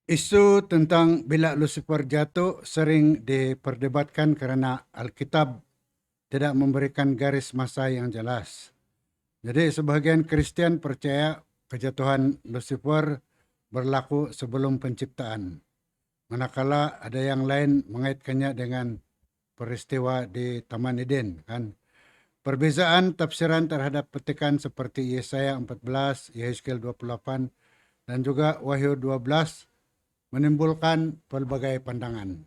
Isu tentang bila Lucifer jatuh sering diperdebatkan karena Alkitab tidak memberikan garis masa yang jelas. Jadi sebagian Kristen percaya kejatuhan Lucifer berlaku sebelum penciptaan. Manakala ada yang lain mengaitkannya dengan peristiwa di Taman Eden, kan. Perbezaan tafsiran terhadap petikan seperti Yesaya 14, Yehezkiel 28, dan juga Wahyu 12 menimbulkan pelbagai pandangan.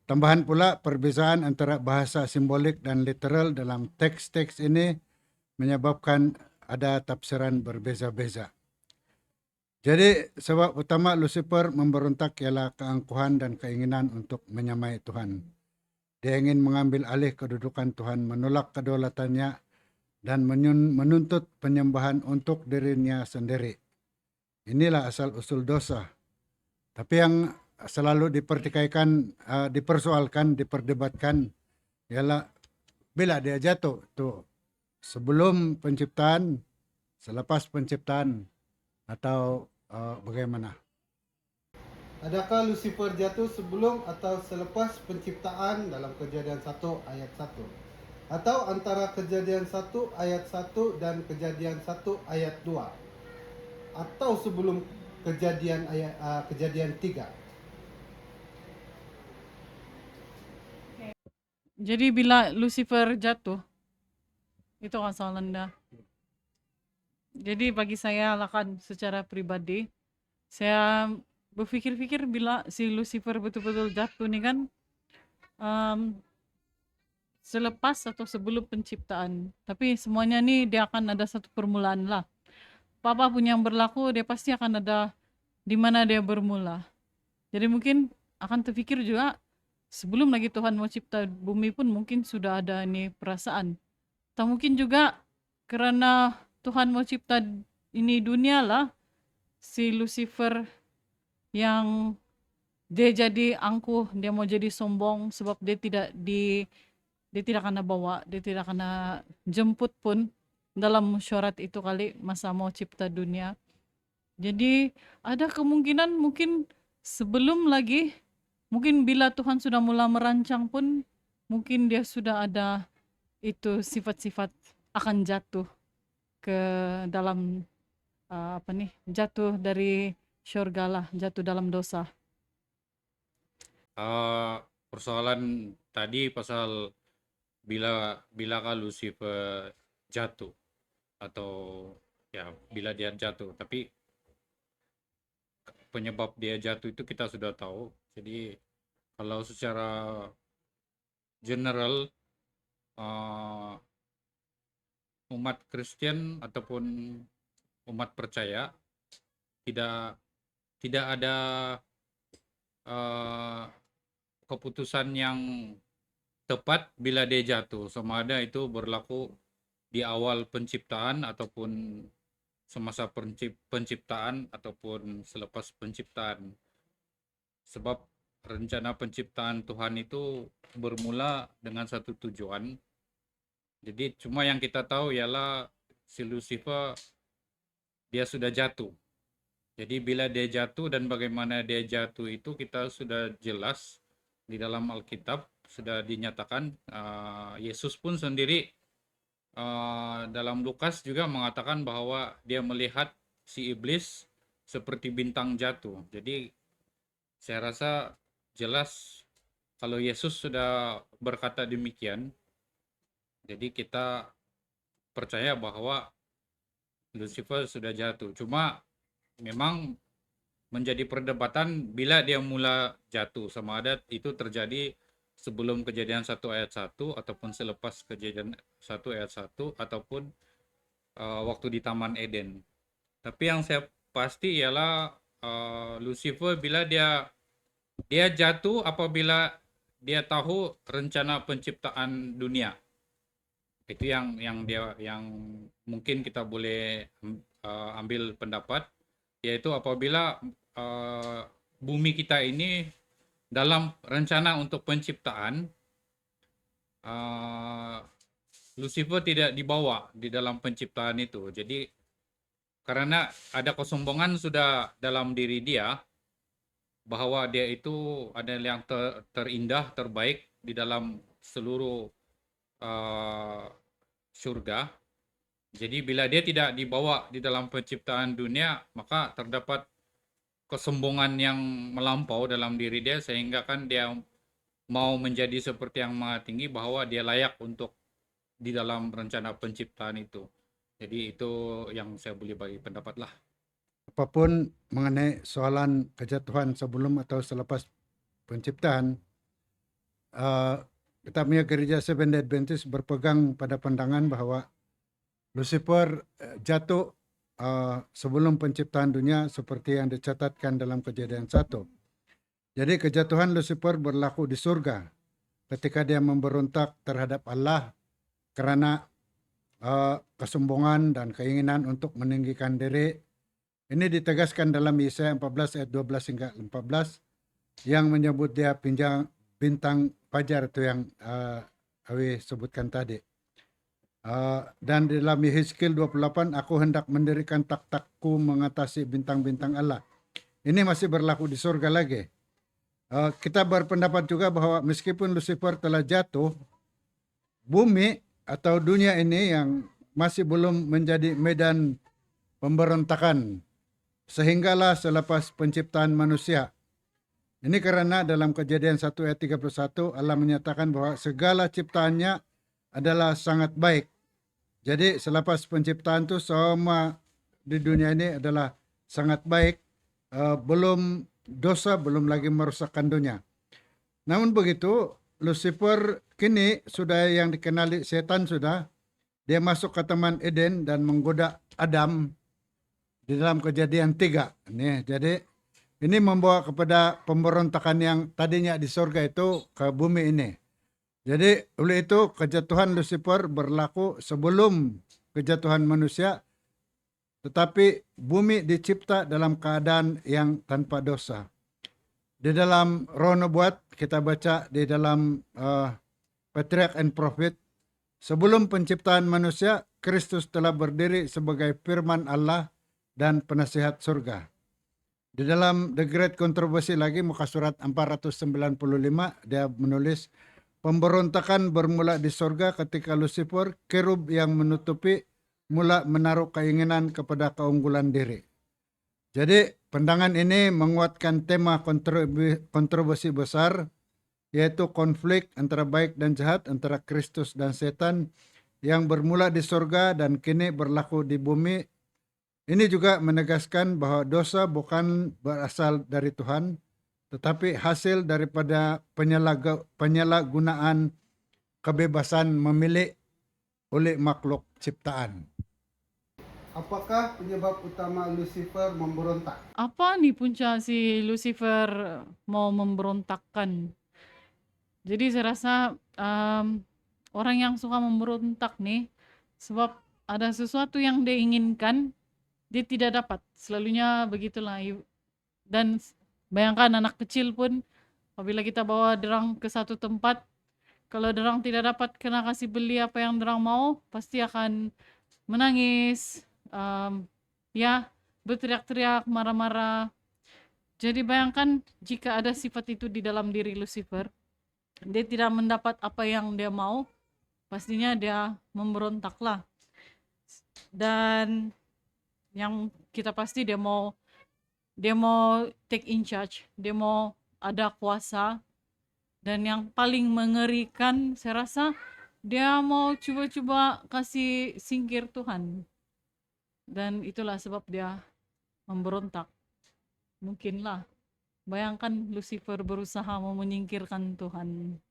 Tambahan pula perbezaan antara bahasa simbolik dan literal dalam teks-teks ini menyebabkan ada tafsiran berbeza-beza. Jadi sebab utama Lucifer memberontak ialah keangkuhan dan keinginan untuk menyamai Tuhan. Dia ingin mengambil alih kedudukan Tuhan, menolak kedaulatannya, dan menuntut penyembahan untuk dirinya sendiri. Inilah asal-usul dosa. Tapi yang selalu dipersoalkan, diperdebatkan ialah bila dia jatuh tuh sebelum penciptaan, selepas penciptaan atau bagaimana? Adakah Lucifer jatuh sebelum atau selepas penciptaan dalam Kejadian 1 ayat 1? Atau antara Kejadian 1 ayat 1 dan Kejadian 1 ayat 2? Atau sebelum Kejadian 3? Jadi bila Lucifer jatuh, itu kan Anda. Jadi bagi saya lakan secara pribadi, saya berpikir-pikir bila si Lucifer betul-betul jatuh nih kan, selepas atau sebelum penciptaan. Tapi semuanya nih dia akan ada satu permulaan lah. Apa pun yang berlaku dia pasti akan ada di mana dia bermula. Jadi mungkin akan terpikir juga sebelum lagi Tuhan mau cipta bumi pun mungkin sudah ada ini perasaan. Atau mungkin juga karena Tuhan mau cipta ini dunia lah, si Lucifer yang dia jadi angkuh, dia mau jadi sombong sebab dia tidak kena bawa, dia tidak kena jemput pun dalam syarat itu kali masa mau cipta dunia. Jadi ada kemungkinan mungkin sebelum lagi, mungkin bila Tuhan sudah mulai merancang pun, mungkin dia sudah ada itu sifat-sifat akan jatuh ke dalam jatuh dari syurga lah, jatuh dalam dosa. Persoalan tadi pasal bilakah Lucifer jatuh atau ya bila dia jatuh, tapi penyebab dia jatuh itu kita sudah tahu. Jadi kalau secara general, uh, umat Kristen ataupun umat percaya tidak tidak ada uh, keputusan yang tepat bila dia jatuh, sama ada itu berlaku di awal penciptaan ataupun semasa penciptaan ataupun selepas penciptaan. Sebab rencana penciptaan Tuhan itu bermula dengan satu tujuan. Jadi cuma yang kita tahu ialah si Lucifer dia sudah jatuh. Jadi bila dia jatuh dan bagaimana dia jatuh itu kita sudah jelas di dalam Alkitab sudah dinyatakan. Yesus pun sendiri dalam Lukas juga mengatakan bahwa dia melihat si iblis seperti bintang jatuh. Jadi saya rasa jelas kalau Yesus sudah berkata demikian, jadi kita percaya bahwa Lucifer sudah jatuh. Cuma memang menjadi perdebatan bila dia mula jatuh, sama ada itu terjadi sebelum Kejadian 1 ayat 1 ataupun selepas Kejadian 1 ayat 1 ataupun waktu di Taman Eden. Tapi yang saya pasti ialah Lucifer bila dia jatuh apabila dia tahu rencana penciptaan dunia. Itu yang mungkin kita boleh ambil pendapat, yaitu apabila bumi kita ini dalam rencana untuk penciptaan, Lucifer tidak dibawa di dalam penciptaan itu. Jadi karena ada kesombongan sudah dalam diri dia, bahwa dia itu adalah yang terindah, terbaik di dalam seluruh surga. Jadi bila dia tidak dibawa di dalam penciptaan dunia, maka terdapat kesombongan yang melampau dalam diri dia, sehingga kan dia mau menjadi seperti yang Maha Tinggi, bahwa dia layak untuk di dalam rencana penciptaan itu. Jadi itu yang saya boleh bagi pendapat lah. Apapun mengenai soalan kejatuhan sebelum atau selepas penciptaan, eh, kita punya gereja Seventh-day Adventist berpegang pada pandangan bahwa Lucifer jatuh sebelum penciptaan dunia seperti yang dicatatkan dalam Kejadian 1. Jadi kejatuhan Lucifer berlaku di surga ketika dia memberontak terhadap Allah karena kesombongan dan keinginan untuk meninggikan diri. Ini ditegaskan dalam Yesaya 14 ayat 12 hingga 14 yang menyebut dia bintang fajar itu yang Awi sebutkan tadi. Dan di dalam Yehezkiel 28, aku hendak mendirikan tak-takku mengatasi bintang-bintang Allah. Ini masih berlaku di surga lagi. Kita berpendapat juga bahwa meskipun Lucifer telah jatuh, bumi atau dunia ini yang masih belum menjadi medan pemberontakan, sehinggalah selepas penciptaan manusia. Ini karena dalam Kejadian 1 ayat 31 Allah menyatakan bahwa segala ciptaannya adalah sangat baik. Jadi selepas penciptaan itu semua di dunia ini adalah sangat baik, belum dosa, belum lagi merusakkan dunia. Namun begitu, Lucifer kini sudah yang dikenali setan sudah, dia masuk ke Taman Eden dan menggoda Adam di dalam Kejadian 3. Nih, jadi ini membawa kepada pemberontakan yang tadinya di surga itu ke bumi ini. Jadi oleh itu kejatuhan Lucifer berlaku sebelum kejatuhan manusia, tetapi bumi dicipta dalam keadaan yang tanpa dosa. Di dalam Roh Nubuat kita baca di dalam Patriarch and Prophet, sebelum penciptaan manusia, Kristus telah berdiri sebagai firman Allah dan penasihat surga. Di dalam The Great Controversy lagi, muka surat 495, dia menulis, pemberontakan bermula di surga ketika Lucifer, kerub yang menutupi, mula menaruh keinginan kepada keunggulan diri. Jadi pandangan ini menguatkan tema kontroversi besar, yaitu konflik antara baik dan jahat, antara Kristus dan setan, yang bermula di surga dan kini berlaku di bumi. Ini juga menegaskan bahwa dosa bukan berasal dari Tuhan, tetapi hasil daripada penyalahgunaan kebebasan memilih oleh makhluk ciptaan. Apakah penyebab utama Lucifer memberontak? Apa nih punca si Lucifer mau memberontakkan? Jadi saya rasa orang yang suka memberontak nih, sebab ada sesuatu yang dia inginkan, dia tidak dapat. Selalunya begitulah. Dan bayangkan anak kecil pun, apabila kita bawa derang ke satu tempat, kalau derang tidak dapat kena kasih beli apa yang derang mau, pasti akan menangis, ya berteriak-teriak, marah-marah. Jadi bayangkan jika ada sifat itu di dalam diri Lucifer, dia tidak mendapat apa yang dia mau, pastinya dia memberontaklah. Dan yang kita pasti dia mau take in charge, dia mau ada kuasa. Dan yang paling mengerikan saya rasa dia mau coba-coba kasih singkir Tuhan. Dan itulah sebab dia memberontak. Mungkinlah. Bayangkan Lucifer berusaha mau menyingkirkan Tuhan.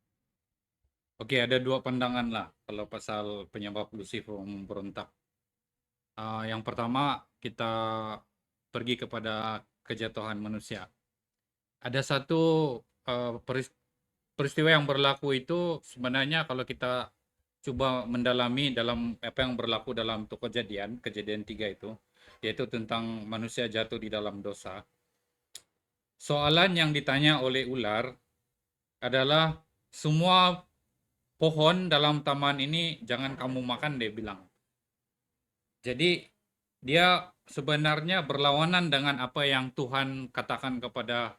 Oke, ada dua pandangan lah kalau pasal penyebab Lucifer memberontak. Yang pertama, kita pergi kepada kejatuhan manusia. Ada satu peristiwa yang berlaku itu sebenarnya kalau kita coba mendalami dalam apa yang berlaku dalam Kejadian 3 itu, yaitu tentang manusia jatuh di dalam dosa. Soalan yang ditanya oleh ular adalah, semua pohon dalam taman ini jangan kamu makan, dia bilang. Jadi dia sebenarnya berlawanan dengan apa yang Tuhan katakan kepada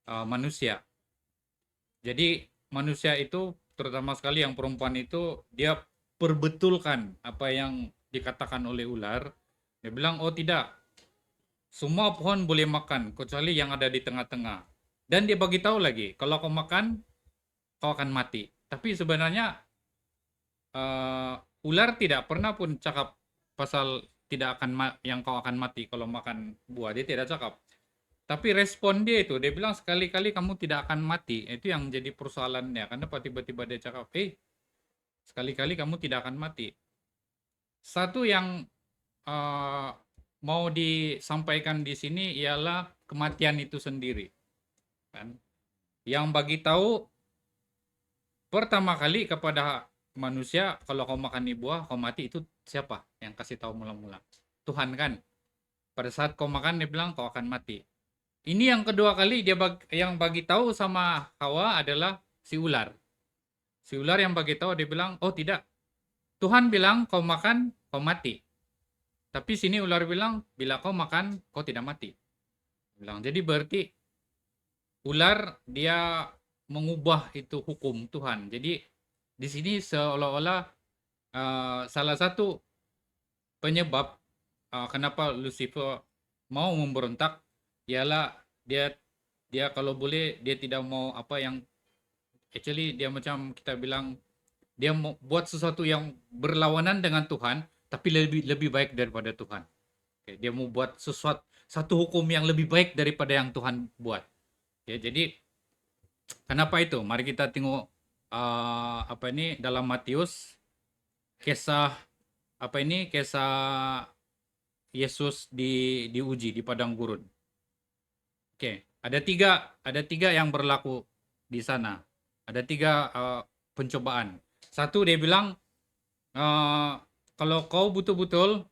manusia. Jadi manusia itu terutama sekali yang perempuan itu dia perbetulkan apa yang dikatakan oleh ular. Dia bilang, oh tidak, semua pohon boleh makan kecuali yang ada di tengah-tengah. Dan dia bagi tahu lagi, kalau kau makan, kau akan mati. Tapi sebenarnya ular tidak pernah pun cakap pasal tidak akan yang kau akan mati kalau makan buah. Dia tidak cakap. Tapi respon dia itu, dia bilang sekali-kali kamu tidak akan mati. Itu yang jadi persoalannya. Kenapa tiba-tiba dia cakap, sekali-kali kamu tidak akan mati. Satu yang mau disampaikan di sini ialah kematian itu sendiri. Kan? Yang bagi tahu pertama kali kepada manusia, kalau kau makan buah, kau mati, itu siapa yang kasih tahu mula-mula? Tuhan kan. Pada saat kau makan, dia bilang kau akan mati. Ini yang kedua kali dia yang bagi tahu sama Hawa adalah si ular. Si ular yang bagi tahu, dia bilang, oh tidak. Tuhan bilang kau makan, kau mati. Tapi sini ular bilang, bila kau makan, kau tidak mati. Bilang, jadi berarti ular dia mengubah itu hukum Tuhan. Jadi di sini seolah-olah salah satu penyebab kenapa Lucifer mau memberontak ialah dia kalau boleh dia tidak mau apa yang actually dia macam kita bilang dia mau buat sesuatu yang berlawanan dengan Tuhan tapi lebih baik daripada Tuhan. Oke, dia mau buat satu hukum yang lebih baik daripada yang Tuhan buat. Oke, jadi kenapa itu? Mari kita tengok dalam Matius kisah Yesus diuji di padang gurun. Oke, ada tiga yang berlaku di sana. Ada tiga pencobaan. Satu dia bilang kalau kau betul-betul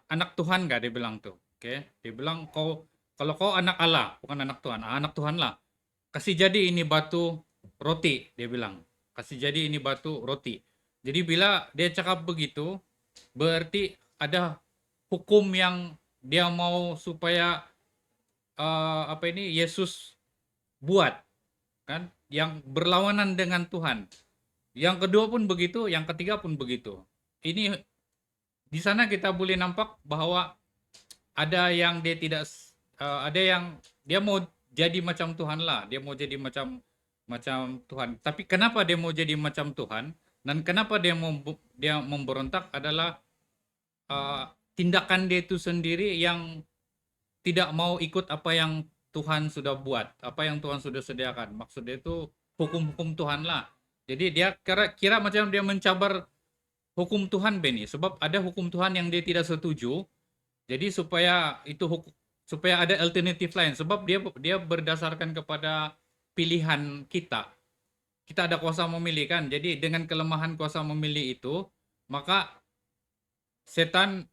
anak Tuhan gak, dia bilang tuh. Oke, dia bilang kalau kau anak Allah, bukan anak Tuhan, anak Tuhan lah. Kasih jadi ini batu roti, dia bilang. Kasih jadi ini batu roti. Jadi bila dia cakap begitu, berarti ada hukum yang dia mau supaya Yesus buat, kan, yang berlawanan dengan Tuhan. Yang kedua pun begitu, yang ketiga pun begitu. Ini di sana kita boleh nampak bahwa ada yang dia tidak ada yang dia mau jadi macam Tuhan lah, dia mau jadi macam Tuhan. Tapi kenapa dia mau jadi macam Tuhan dan kenapa dia memberontak adalah tindakan dia itu sendiri yang tidak mau ikut apa yang Tuhan sudah buat, apa yang Tuhan sudah sediakan. Maksudnya itu hukum-hukum Tuhan lah. Jadi dia kira macam dia mencabar hukum Tuhan, Benny. Sebab ada hukum Tuhan yang dia tidak setuju. Jadi supaya ada alternatif lain. Sebab dia berdasarkan kepada pilihan kita. Kita ada kuasa memilih kan. Jadi dengan kelemahan kuasa memilih itu, maka setan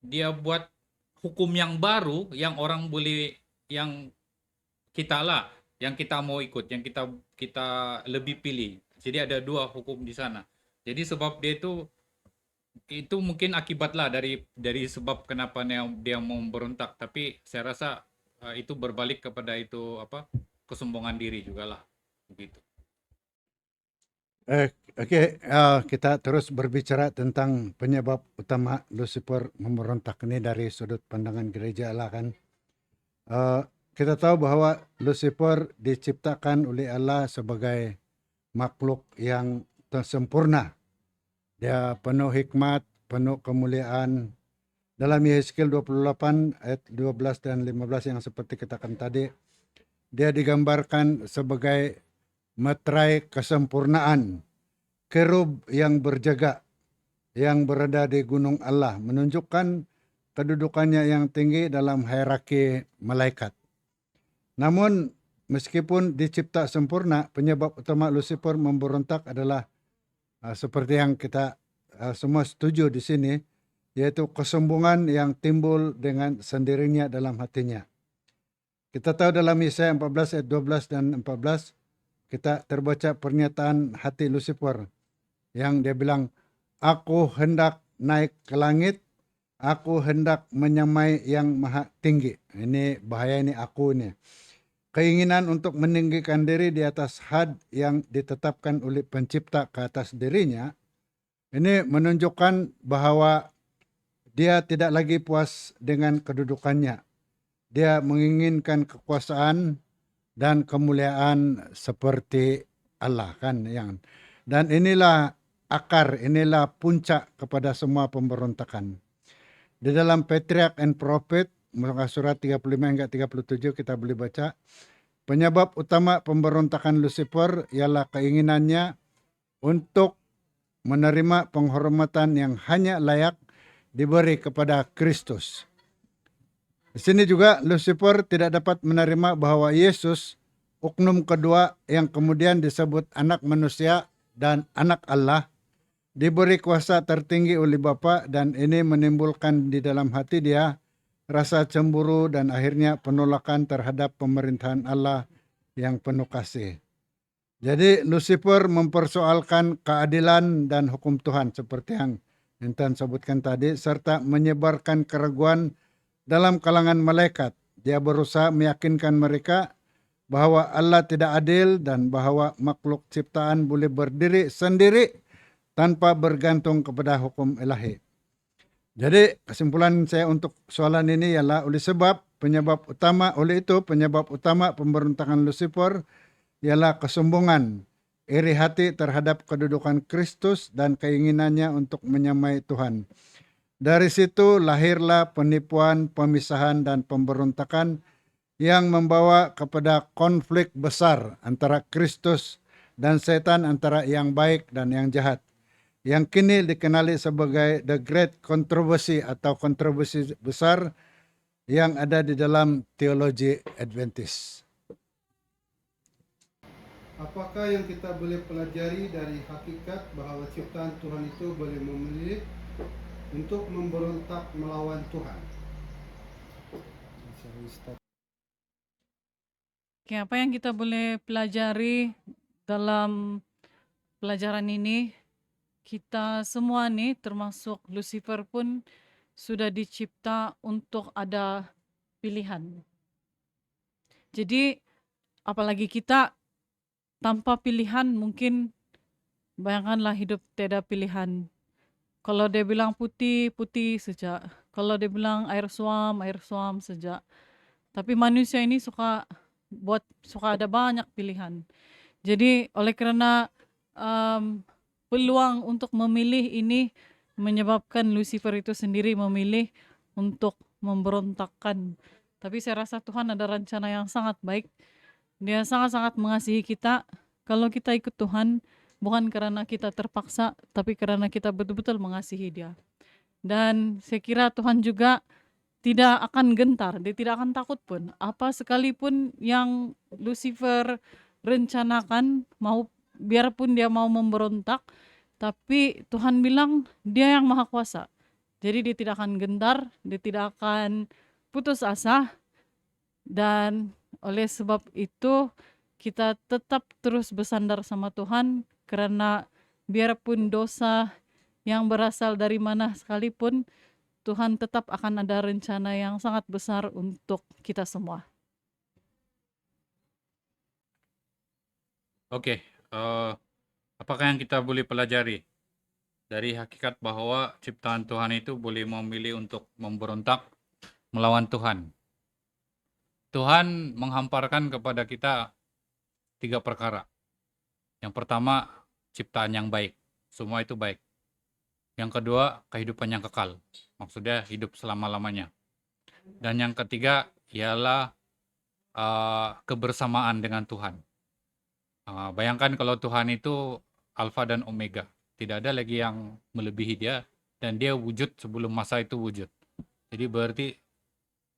dia buat hukum yang baru yang orang boleh, yang kita lah, yang kita mau ikut, yang kita lebih pilih. Jadi ada dua hukum di sana. Jadi sebab dia itu mungkin akibat lah dari sebab kenapa dia mau memberontak. Tapi saya rasa itu berbalik kepada itu kesombongan diri juga lah, begitu. Oke, kita terus berbicara tentang penyebab utama Lucifer memberontak ini dari sudut pandangan gereja Allah kan. Kita tahu bahwa Lucifer diciptakan oleh Allah sebagai makhluk yang sempurna. Dia penuh hikmat, penuh kemuliaan. Dalam Yehezkiel 28 ayat 12 dan 15 yang seperti katakan tadi, dia digambarkan sebagai materai kesempurnaan, kerub yang berjaga, yang berada di gunung Allah, menunjukkan kedudukannya yang tinggi dalam hierarki malaikat. Namun, meskipun dicipta sempurna, penyebab utama Lucifer memberontak adalah seperti yang kita semua setuju di sini, yaitu kesombongan yang timbul dengan sendirinya dalam hatinya. Kita tahu dalam Yesaya 14 ayat 12 dan 14, kita terbaca pernyataan hati Lucifer yang dia bilang, aku hendak naik ke langit Aku hendak menyamai yang maha tinggi. Ini bahaya ini aku nih. Keinginan untuk meninggikan diri di atas had yang ditetapkan oleh pencipta ke atas dirinya, ini menunjukkan bahwa dia tidak lagi puas dengan kedudukannya. Dia menginginkan kekuasaan dan kemuliaan seperti Allah kan yang. Dan inilah akar, inilah puncak kepada semua pemberontakan. Di dalam Patriarch and Prophet, muka surat 35 hingga 37 kita boleh baca, penyebab utama pemberontakan Lucifer ialah keinginannya untuk menerima penghormatan yang hanya layak diberi kepada Kristus. Di sini juga Lucifer tidak dapat menerima bahwa Yesus, oknum kedua yang kemudian disebut anak manusia dan anak Allah, diberi kuasa tertinggi oleh Bapa, dan ini menimbulkan di dalam hati dia rasa cemburu dan akhirnya penolakan terhadap pemerintahan Allah yang penuh kasih. Jadi Lucifer mempersoalkan keadilan dan hukum Tuhan seperti yang Intan sebutkan tadi, serta menyebarkan keraguan dalam kalangan malaikat. Dia berusaha meyakinkan mereka bahwa Allah tidak adil dan bahwa makhluk ciptaan boleh berdiri sendiri tanpa bergantung kepada hukum ilahi. Jadi kesimpulan saya untuk soalan ini ialah penyebab utama pemberontakan Lucifer ialah kesombongan, iri hati terhadap kedudukan Kristus dan keinginannya untuk menyamai Tuhan. Dari situ lahirlah penipuan, pemisahan, dan pemberontakan yang membawa kepada konflik besar antara Kristus dan setan, antara yang baik dan yang jahat, yang kini dikenali sebagai The Great Controversy atau kontroversi besar yang ada di dalam teologi Adventist. Apakah yang kita boleh pelajari dari hakikat bahwa ciptaan Tuhan itu boleh memilih untuk memberontak melawan Tuhan? Oke, apa yang kita boleh pelajari dalam pelajaran ini? Kita semua nih, termasuk Lucifer pun sudah dicipta untuk ada pilihan. Jadi, apalagi kita tanpa pilihan, mungkin bayangkanlah hidup tiada pilihan. Kalau dia bilang putih, putih saja. Kalau dia bilang air suam saja. Tapi manusia ini suka ada banyak pilihan. Jadi oleh karena peluang untuk memilih ini menyebabkan Lucifer itu sendiri memilih untuk memberontakkan. Tapi saya rasa Tuhan ada rencana yang sangat baik. Dia sangat-sangat mengasihi kita. Kalau kita ikut Tuhan, bukan karena kita terpaksa, tapi karena kita betul-betul mengasihi Dia. Dan saya kira Tuhan juga tidak akan gentar, dia tidak akan takut pun. Apa sekalipun yang Lucifer rencanakan, biarpun dia mau memberontak, tapi Tuhan bilang dia yang maha kuasa. Jadi dia tidak akan gentar, dia tidak akan putus asa. Dan oleh sebab itu kita tetap terus bersandar sama Tuhan, karena biarpun dosa yang berasal dari mana sekalipun, Tuhan tetap akan ada rencana yang sangat besar untuk kita semua. Oke, apakah yang kita boleh pelajari dari hakikat bahwa ciptaan Tuhan itu boleh memilih untuk memberontak melawan Tuhan? Tuhan menghamparkan kepada kita 3 perkara. Yang pertama, ciptaan yang baik. Semua itu baik. Yang kedua, kehidupan yang kekal. Maksudnya hidup selama-lamanya. Dan yang ketiga ialah kebersamaan dengan Tuhan. Bayangkan kalau Tuhan itu Alfa dan Omega. Tidak ada lagi yang melebihi dia. Dan dia wujud sebelum masa itu wujud. Jadi berarti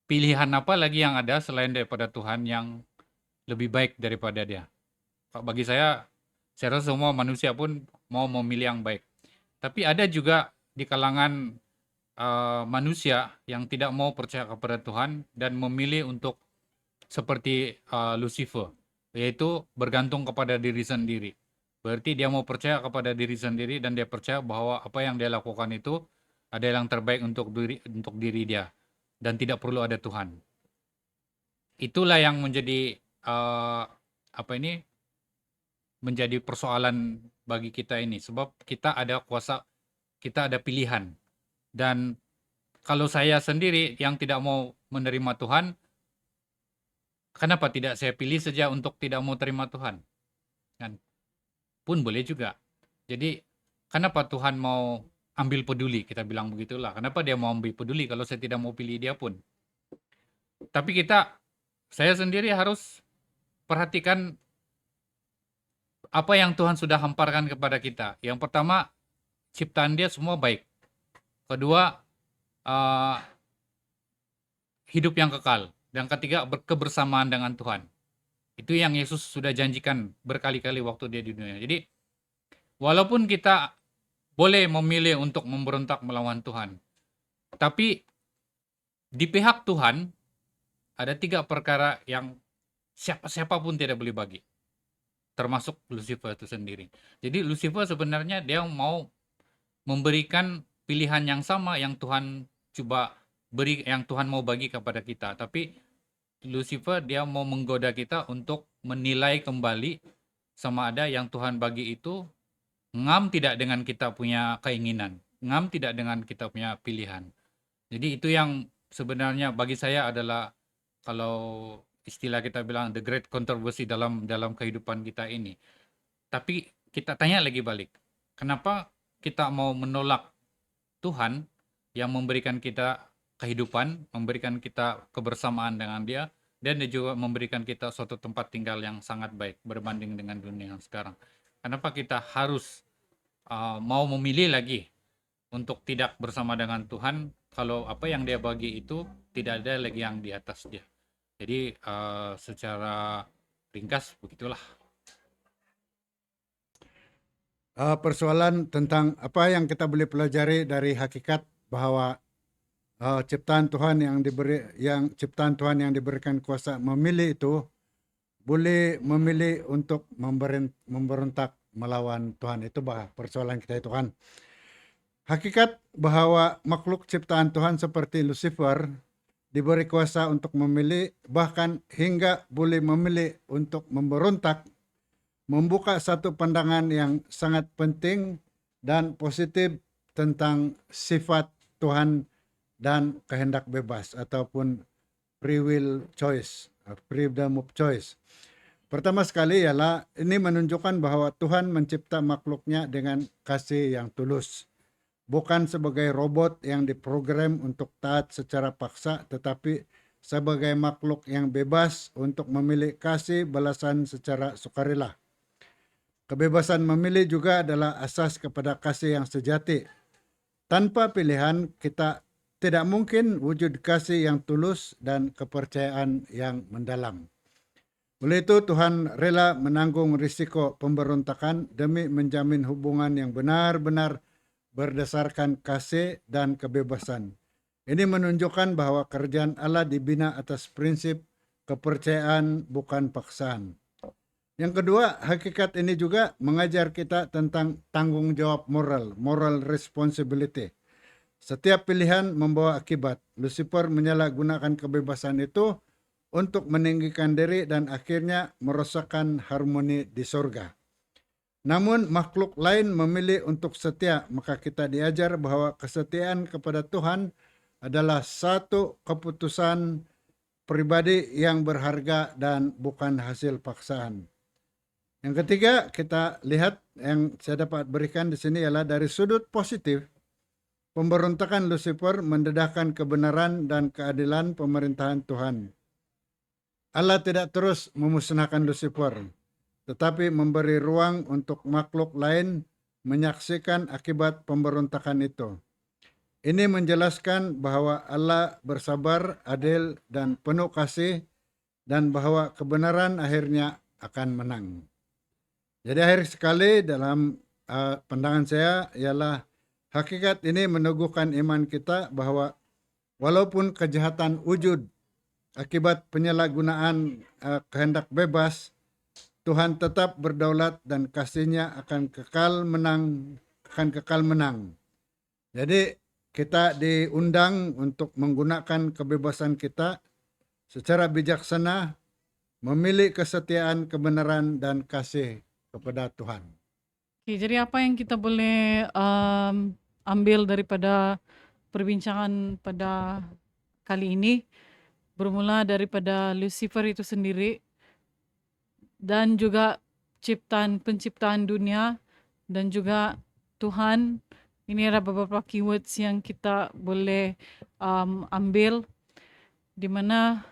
pilihan apa lagi yang ada selain daripada Tuhan yang lebih baik daripada dia. Bagi saya rasa semua manusia pun mau memilih yang baik. Tapi ada juga di kalangan manusia yang tidak mau percaya kepada Tuhan dan memilih untuk seperti Lucifer, yaitu bergantung kepada diri sendiri. Berarti dia mau percaya kepada diri sendiri dan dia percaya bahwa apa yang dia lakukan itu ada yang terbaik untuk diri dia, dan tidak perlu ada Tuhan. Itulah yang menjadi menjadi persoalan bagi kita ini, sebab kita ada kuasa, kita ada pilihan. Dan kalau saya sendiri yang tidak mau menerima Tuhan, kenapa tidak saya pilih saja untuk tidak mau terima Tuhan? Kan pun boleh juga. Jadi kenapa Tuhan mau ambil peduli, kita bilang begitulah. Kenapa dia mau ambil peduli kalau saya tidak mau pilih dia pun? Tapi saya sendiri harus perhatikan apa yang Tuhan sudah hamparkan kepada kita. Yang pertama, ciptaan dia semua baik. Kedua, hidup yang kekal. Dan ketiga, kebersamaan dengan Tuhan. Itu yang Yesus sudah janjikan berkali-kali waktu dia di dunia. Jadi, walaupun kita boleh memilih untuk memberontak melawan Tuhan, tapi di pihak Tuhan ada 3 perkara yang siapa pun tidak boleh bagi, termasuk Lucifer itu sendiri. Jadi Lucifer sebenarnya dia mau memberikan pilihan yang sama yang Tuhan yang Tuhan mau bagi kepada kita, tapi Lucifer dia mau menggoda kita untuk menilai kembali sama ada yang Tuhan bagi itu ngam tidak dengan kita punya keinginan, ngam tidak dengan kita punya pilihan. Jadi itu yang sebenarnya bagi saya adalah, kalau istilah kita bilang, the great controversy dalam kehidupan kita ini. Tapi kita tanya lagi balik, kenapa kita mau menolak Tuhan yang memberikan kita kehidupan, memberikan kita kebersamaan dengan dia, dan dia juga memberikan kita suatu tempat tinggal yang sangat baik berbanding dengan dunia yang sekarang. Kenapa kita harus mau memilih lagi untuk tidak bersama dengan Tuhan, kalau apa yang dia bagi itu tidak ada lagi yang di atas dia. Jadi secara ringkas begitulah. Persoalan tentang apa yang kita boleh pelajari dari hakikat bahwa ciptaan Tuhan ciptaan Tuhan yang diberikan kuasa memilih itu boleh memilih untuk memberontak melawan Tuhan. Itu persoalan kita itu kan. Hakikat bahwa makhluk ciptaan Tuhan seperti Lucifer diberi kuasa untuk memilih, bahkan hingga boleh memilih untuk memberontak, membuka satu pandangan yang sangat penting dan positif tentang sifat Tuhan dan kehendak bebas ataupun free will choice, freedom of choice. Pertama sekali ialah ini menunjukkan bahwa Tuhan mencipta makhluknya dengan kasih yang tulus. Bukan sebagai robot yang diprogram untuk taat secara paksa, tetapi sebagai makhluk yang bebas untuk memilih kasih balasan secara sukarela. Kebebasan memilih juga adalah asas kepada kasih yang sejati. Tanpa pilihan, kita tidak mungkin wujud kasih yang tulus dan kepercayaan yang mendalam. Oleh itu, Tuhan rela menanggung risiko pemberontakan demi menjamin hubungan yang benar-benar berdasarkan kasih dan kebebasan. Ini menunjukkan bahwa kerajaan Allah dibina atas prinsip kepercayaan bukan paksaan. Yang kedua, hakikat ini juga mengajar kita tentang tanggung jawab moral responsibility. Setiap pilihan membawa akibat. Lucifer menyalahgunakan kebebasan itu untuk meninggikan diri dan akhirnya merosakkan harmoni di surga. Namun makhluk lain memilih untuk setia, maka kita diajar bahwa kesetiaan kepada Tuhan adalah satu keputusan pribadi yang berharga dan bukan hasil paksaan. Yang ketiga, kita lihat yang saya dapat berikan di sini ialah dari sudut positif, pemberontakan Lucifer mendedahkan kebenaran dan keadilan pemerintahan Tuhan. Allah tidak terus memusnahkan Lucifer, tetapi memberi ruang untuk makhluk lain menyaksikan akibat pemberontakan itu. Ini menjelaskan bahwa Allah bersabar, adil, dan penuh kasih, dan bahwa kebenaran akhirnya akan menang. Jadi akhir sekali dalam pandangan saya ialah hakikat ini meneguhkan iman kita bahwa walaupun kejahatan wujud akibat penyalahgunaan kehendak bebas, Tuhan tetap berdaulat dan kasih-Nya akan kekal menang. Jadi kita diundang untuk menggunakan kebebasan kita secara bijaksana, memilih kesetiaan, kebenaran, dan kasih kepada Tuhan. Oke, jadi apa yang kita boleh ambil daripada perbincangan pada kali ini bermula daripada Lucifer itu sendiri dan juga penciptaan dunia dan juga Tuhan. Ini ada beberapa keywords yang kita boleh ambil, di mana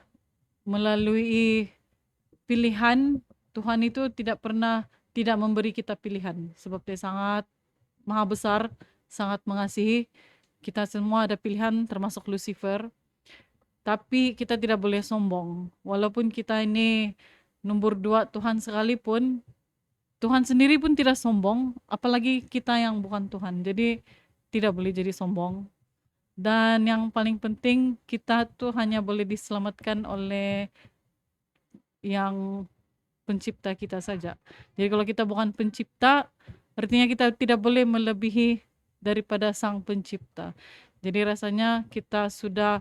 melalui pilihan Tuhan itu tidak pernah tidak memberi kita pilihan, sebab Dia sangat maha besar, sangat mengasihi. Kita semua ada pilihan termasuk Lucifer, tapi kita tidak boleh sombong. Walaupun kita ini nomor 2 Tuhan sekalipun, Tuhan sendiri pun tidak sombong, apalagi kita yang bukan Tuhan. Jadi tidak boleh jadi sombong. Dan yang paling penting, kita tuh hanya boleh diselamatkan oleh yang pencipta kita saja. Jadi kalau kita bukan pencipta, artinya kita tidak boleh melebihi daripada sang pencipta. Jadi rasanya kita sudah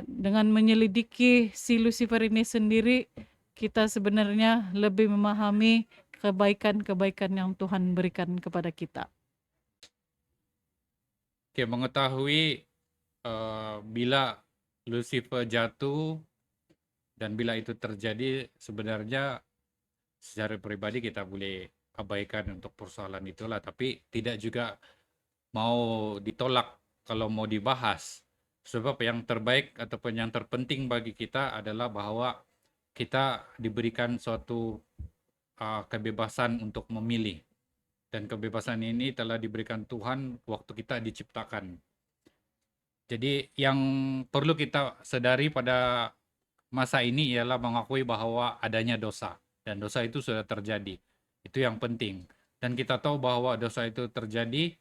dengan menyelidiki si Lucifer ini sendiri, kita sebenarnya lebih memahami kebaikan-kebaikan yang Tuhan berikan kepada kita. Oke, mengetahui bila Lucifer jatuh dan bila itu terjadi, sebenarnya secara pribadi kita boleh abaikan untuk persoalan itulah, tapi tidak juga mau ditolak kalau mau dibahas. Sebab yang terbaik ataupun yang terpenting bagi kita adalah bahwa kita diberikan suatu kebebasan untuk memilih. Dan kebebasan ini telah diberikan Tuhan waktu kita diciptakan. Jadi yang perlu kita sadari pada masa ini ialah mengakui bahwa adanya dosa. Dan dosa itu sudah terjadi. Itu yang penting. Dan kita tahu bahwa dosa itu terjadi,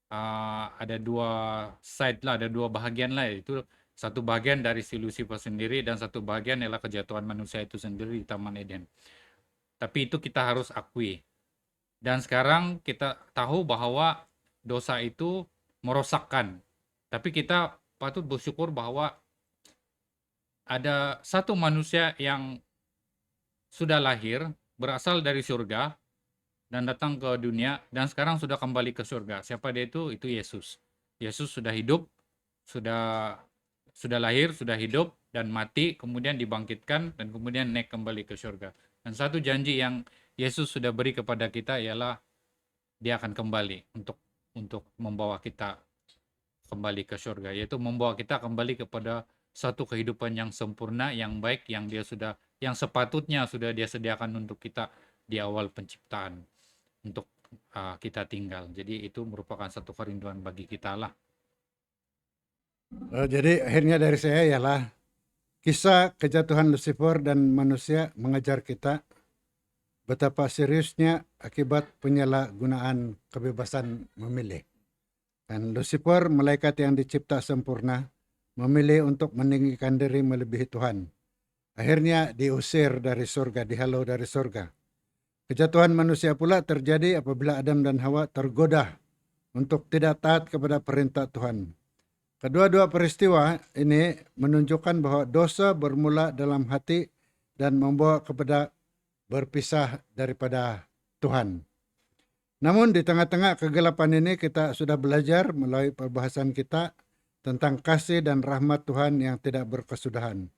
ada dua side lah, ada dua bahagian lah. Itu satu bagian dari si Lucifer sendiri dan satu bagian ialah kejatuhan manusia itu sendiri di Taman Eden. Tapi itu kita harus akui. Dan sekarang kita tahu bahwa dosa itu merosakkan. Tapi kita patut bersyukur bahwa ada satu manusia yang sudah lahir, berasal dari surga, dan datang ke dunia, dan sekarang sudah kembali ke surga. Siapa dia itu? Itu Yesus. Yesus sudah hidup, sudah lahir, sudah hidup, dan mati, kemudian dibangkitkan, dan kemudian naik kembali ke surga. Dan satu janji yang Yesus sudah beri kepada kita ialah Dia akan kembali untuk membawa kita kembali ke surga, yaitu membawa kita kembali kepada satu kehidupan yang sempurna, yang baik, yang sepatutnya sudah Dia sediakan untuk kita di awal penciptaan untuk kita tinggal. Jadi itu merupakan satu kerinduan bagi kita lah. Jadi akhirnya dari saya ialah kisah kejatuhan Lucifer dan manusia mengajar kita betapa seriusnya akibat penyalahgunaan kebebasan memilih. Dan Lucifer, malaikat yang dicipta sempurna, memilih untuk meninggikan diri melebihi Tuhan. Akhirnya diusir dari surga, dihalau dari surga. Kejatuhan manusia pula terjadi apabila Adam dan Hawa tergoda untuk tidak taat kepada perintah Tuhan. Kedua-dua peristiwa ini menunjukkan bahwa dosa bermula dalam hati dan membawa kepada berpisah daripada Tuhan. Namun di tengah-tengah kegelapan ini kita sudah belajar melalui perbahasan kita tentang kasih dan rahmat Tuhan yang tidak berkesudahan.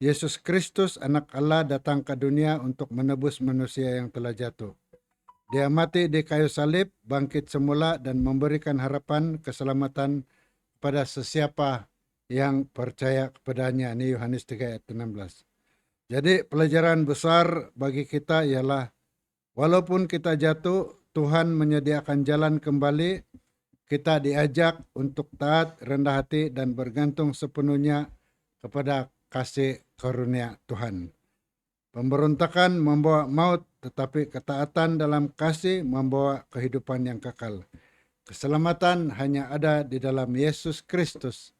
Yesus Kristus, Anak Allah, datang ke dunia untuk menebus manusia yang telah jatuh. Dia mati di kayu salib, bangkit semula, dan memberikan harapan keselamatan kepada sesiapa yang percaya kepadanya. Ini Yohanes 3 ayat 16. Jadi pelajaran besar bagi kita ialah walaupun kita jatuh, Tuhan menyediakan jalan kembali. Kita diajak untuk taat, rendah hati, dan bergantung sepenuhnya kepada kasih karunia Tuhan. Pemberontakan membawa maut, tetapi ketaatan dalam kasih membawa kehidupan yang kekal. Keselamatan hanya ada di dalam Yesus Kristus,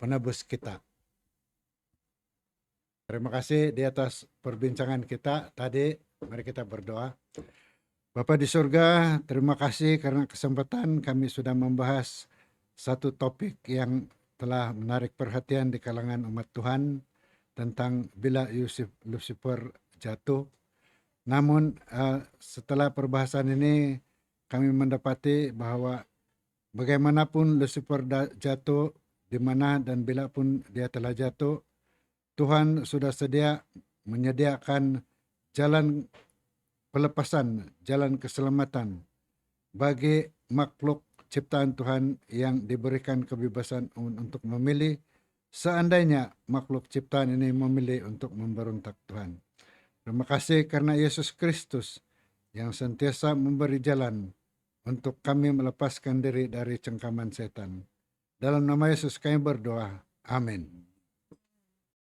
penebus kita. Terima kasih di atas perbincangan kita tadi. Mari kita berdoa. Bapa di surga, terima kasih karena kesempatan kami sudah membahas satu topik yang telah menarik perhatian di kalangan umat Tuhan tentang bila Lucifer jatuh. Namun setelah perbahasan ini kami mendapati bahwa bagaimanapun Lucifer jatuh, di mana dan bila pun dia telah jatuh, Tuhan sudah menyediakan jalan pelepasan, jalan keselamatan bagi makhluk ciptaan Tuhan yang diberikan kebebasan untuk memilih seandainya makhluk ciptaan ini memilih untuk memberontak Tuhan. Terima kasih karena Yesus Kristus yang sentiasa memberi jalan untuk kami melepaskan diri dari cengkaman setan. Dalam nama Yesus kami berdoa. Amin.